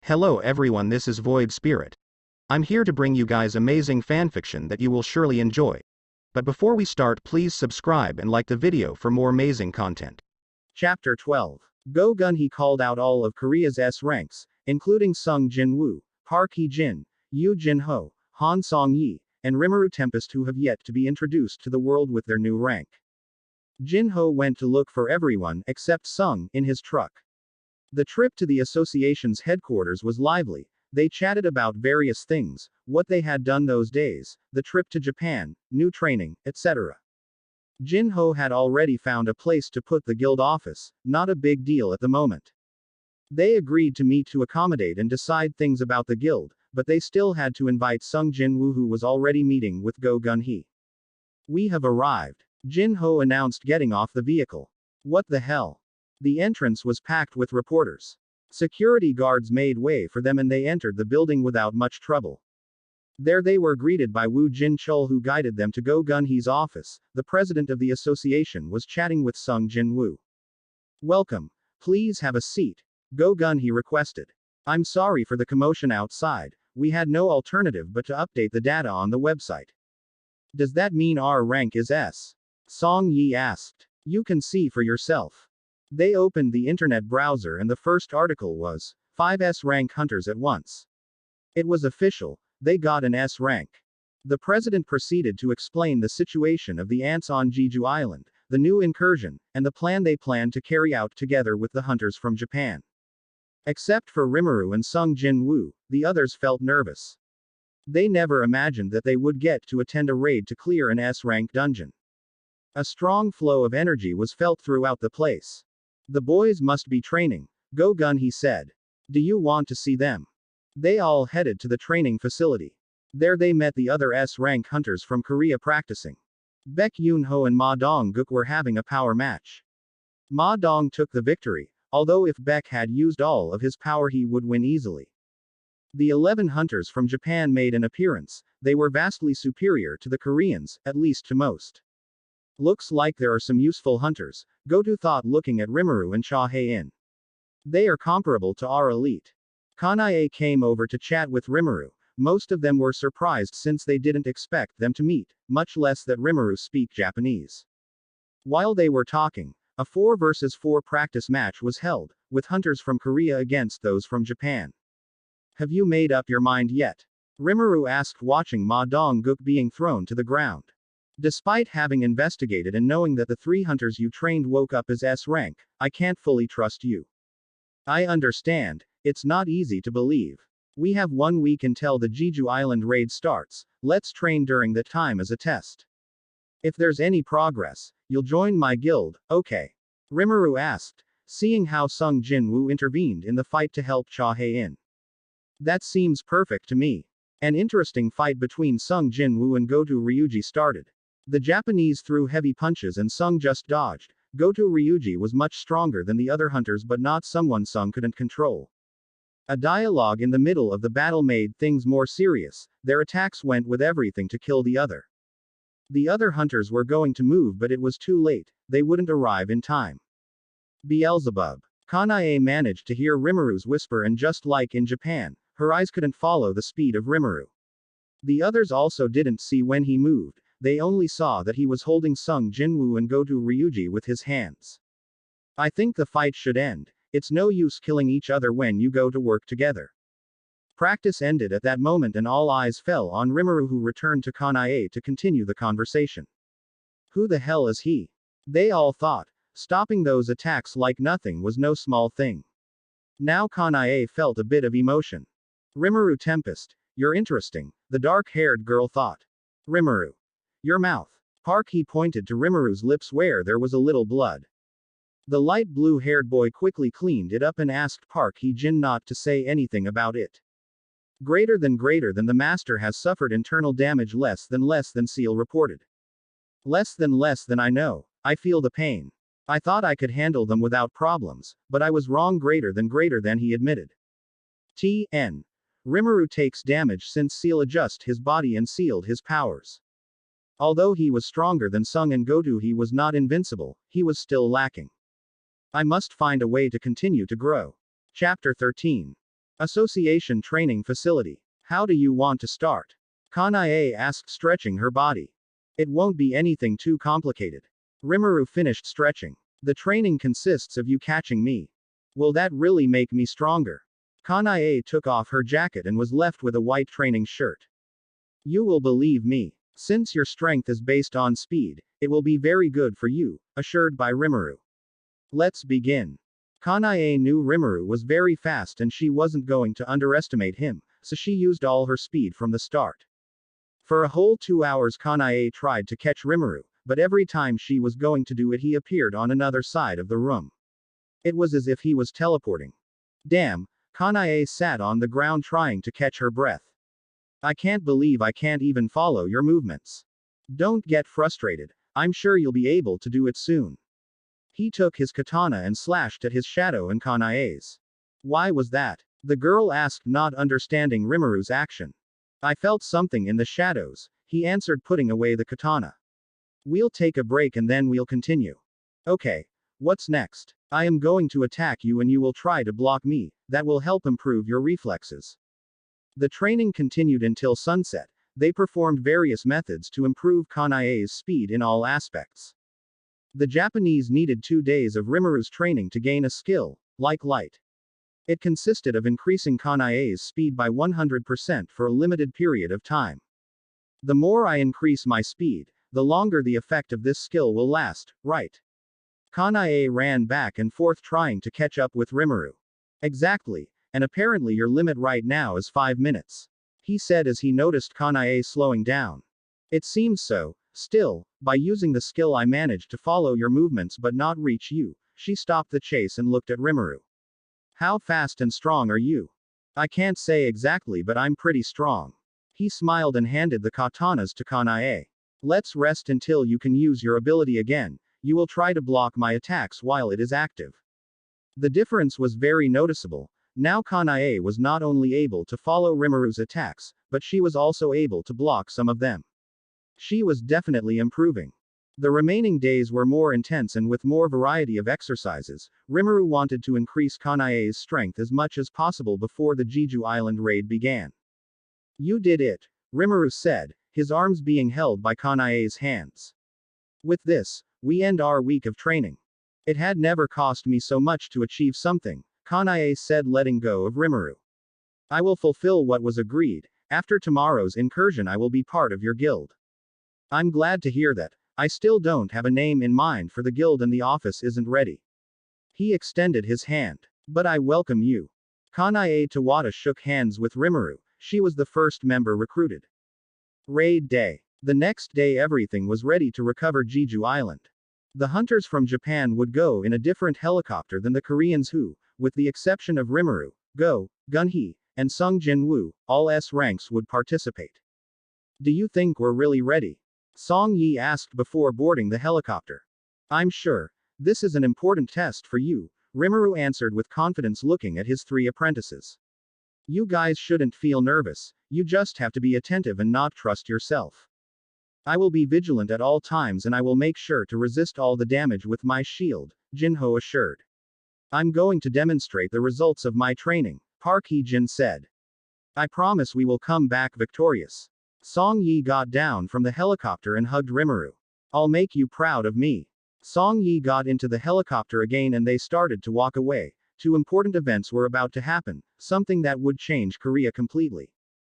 Hello everyone, this is Void Spirit. I'm here to bring you guys amazing fanfiction that you will surely enjoy. But before we start, please subscribe and like the video for more amazing content. Chapter 12. Go Gun-hee called out all of Korea's S ranks, including Sung Jin-woo, Park Hee-jin, Yoo Jin-ho, Han Song-yi, and Rimuru Tempest, who have yet to be introduced to the world with their new rank. Jin-ho went to look for everyone except Sung in his truck. The trip to the association's headquarters was lively. They chatted about various things, what they had done those days, the trip to Japan, new training, etc. Jin-ho had already found a place to put the guild office, not a big deal at the moment. They agreed to meet to accommodate and decide things about the guild, but they still had to invite Sung Jin-woo, who was already meeting with Go Gun-hee. "We have arrived," Jin-ho announced, getting off the vehicle. "What the hell?" The entrance was packed with reporters. Security guards made way for them and they entered the building without much trouble. There they were greeted by Woo Jin-chul, who guided them to Go Gun-hee's office. The president of the association was chatting with Sung Jin-woo. "Welcome. Please have a seat," Go Gun-hee requested. "I'm sorry for the commotion outside. We had no alternative but to update the data on the website." "Does that mean our rank is S?" Song-yi asked. "You can see for yourself." They opened the internet browser and the first article was 5 S rank hunters at once. It was official, they got an S rank. The president proceeded to explain the situation of the ants on Jeju Island, the new incursion, and the plan they planned to carry out together with the hunters from Japan. Except for Rimuru and Sung Jin-woo, the others felt nervous. They never imagined that they would get to attend a raid to clear an S rank dungeon. A strong flow of energy was felt throughout the place. "The boys must be training," Go Gun-hee said. "Do you want to see them?" They all headed to the training facility. There they met the other S-rank hunters from Korea practicing. Baek Yoon-ho and Ma Dong-guk were having a power match. Ma Dong took the victory, although if Baek had used all of his power he would win easily. The 11 hunters from Japan made an appearance. They were vastly superior to the Koreans, at least to most. "Looks like there are some useful hunters," Goto thought, looking at Rimuru and Cha Hae-in. "They are comparable to our elite." Kanae came over to chat with Rimuru. Most of them were surprised since they didn't expect them to meet, much less that Rimuru speak Japanese. While they were talking, a 4 vs 4 practice match was held, with hunters from Korea against those from Japan. "Have you made up your mind yet?" Rimuru asked, watching Ma Dong-guk being thrown to the ground. "Despite having investigated and knowing that the 3 hunters you trained woke up as S rank, I can't fully trust you." "I understand, it's not easy to believe. We have 1 week until the Jeju Island raid starts. Let's train during that time as a test. If there's any progress, you'll join my guild, okay?" Rimuru asked, seeing how Sung Jin-woo intervened in the fight to help Cha Hae-in. "That seems perfect to me." An interesting fight between Sung Jin-woo and Goto Ryuji started. The Japanese threw heavy punches and Sung just dodged. Goto Ryuji was much stronger than the other hunters, but not someone Sung couldn't control. A dialogue in the middle of the battle made things more serious. Their attacks went with everything to kill the other. The other hunters were going to move, but it was too late. They wouldn't arrive in time. "Beelzebub." Kanae managed to hear Rimuru's whisper, and just like in Japan, her eyes couldn't follow the speed of Rimuru. The others also didn't see when he moved. They only saw that he was holding Sung Jin-woo and Goto Ryuji with his hands. "I think the fight should end. It's no use killing each other when you go to work together." Practice ended at that moment and all eyes fell on Rimuru, who returned to Kanae to continue the conversation. "Who the hell is he?" they all thought. Stopping those attacks like nothing was no small thing. Now Kanae felt a bit of emotion. "Rimuru Tempest, you're interesting," the dark-haired girl thought. "Rimuru. Your mouth." Park Hee pointed to Rimuru's lips where there was a little blood. The light blue-haired boy quickly cleaned it up and asked Park Hee-jin not to say anything about it. Greater than the master has suffered internal damage less than Seal reported. Less than I know. I feel the pain. I thought I could handle them without problems, but I was wrong. Greater than he admitted. T.N. Rimuru takes damage since Seal adjusted his body and sealed his powers. Although he was stronger than Sung and Goto, he was not invincible, he was still lacking. I must find a way to continue to grow. Chapter 13. Association Training Facility. How do you want to start? Kanae asked, stretching her body. It won't be anything too complicated. Rimuru finished stretching. The training consists of you catching me. Will that really make me stronger? Kanae took off her jacket and was left with a white training shirt. You will believe me. Since your strength is based on speed, it will be very good for you, assured by Rimuru. Let's begin. Kanae knew Rimuru was very fast and she wasn't going to underestimate him, so she used all her speed from the start. For a whole 2 hours Kanae tried to catch Rimuru, but every time she was going to do it he appeared on another side of the room. It was as if he was teleporting. Damn, Kanae sat on the ground trying to catch her breath. I can't believe I can't even follow your movements. Don't get frustrated, I'm sure you'll be able to do it soon. He took his katana and slashed at his shadow and Kanae's. Why was that? The girl asked, not understanding Rimuru's action. I felt something in the shadows, he answered, putting away the katana. We'll take a break and then we'll continue. Okay. What's next? I am going to attack you and you will try to block me, that will help improve your reflexes. The training continued until sunset. They performed various methods to improve Kanae's speed in all aspects. The Japanese needed 2 days of Rimuru's training to gain a skill, like light. It consisted of increasing Kanae's speed by 100% for a limited period of time. The more I increase my speed, the longer the effect of this skill will last, right? Kanae ran back and forth trying to catch up with Rimuru. Exactly, and apparently your limit right now is 5 minutes. He said as he noticed Kanae slowing down. It seems so. Still, by using the skill I managed to follow your movements but not reach you. She stopped the chase and looked at Rimuru. How fast and strong are you? I can't say exactly but I'm pretty strong. He smiled and handed the katanas to Kanae. Let's rest until you can use your ability again. You will try to block my attacks while it is active. The difference was very noticeable. Now Kanae was not only able to follow Rimuru's attacks, but she was also able to block some of them. She was definitely improving. The remaining days were more intense and with more variety of exercises. Rimuru wanted to increase Kanae's strength as much as possible before the Jeju Island raid began. You did it, Rimuru said, his arms being held by Kanae's hands. With this, we end our week of training. It had never cost me so much to achieve something, Kanae said, letting go of Rimuru. I will fulfill what was agreed. After tomorrow's incursion I will be part of your guild. I'm glad to hear that. I still don't have a name in mind for the guild and the office isn't ready. He extended his hand. But I welcome you. Kanae Tawada shook hands with Rimuru. She was the first member recruited. Raid day. The next day everything was ready to recover Jeju Island. The hunters from Japan would go in a different helicopter than the Koreans who, with the exception of Rimuru, Go Gun-hee, and Sung Jin-woo, all S ranks would participate. Do you think we're really ready? Song Yi asked before boarding the helicopter. I'm sure. This is an important test for you, Rimuru answered with confidence, looking at his 3 apprentices. You guys shouldn't feel nervous, you just have to be attentive and not trust yourself. I will be vigilant at all times and I will make sure to resist all the damage with my shield, Jinho assured. I'm going to demonstrate the results of my training, Park Hee-jin said. I promise we will come back victorious. Song Yi got down from the helicopter and hugged Rimuru. I'll make you proud of me. Song Yi got into the helicopter again and they started to walk away. 2 important events were about to happen, something that would change Korea completely.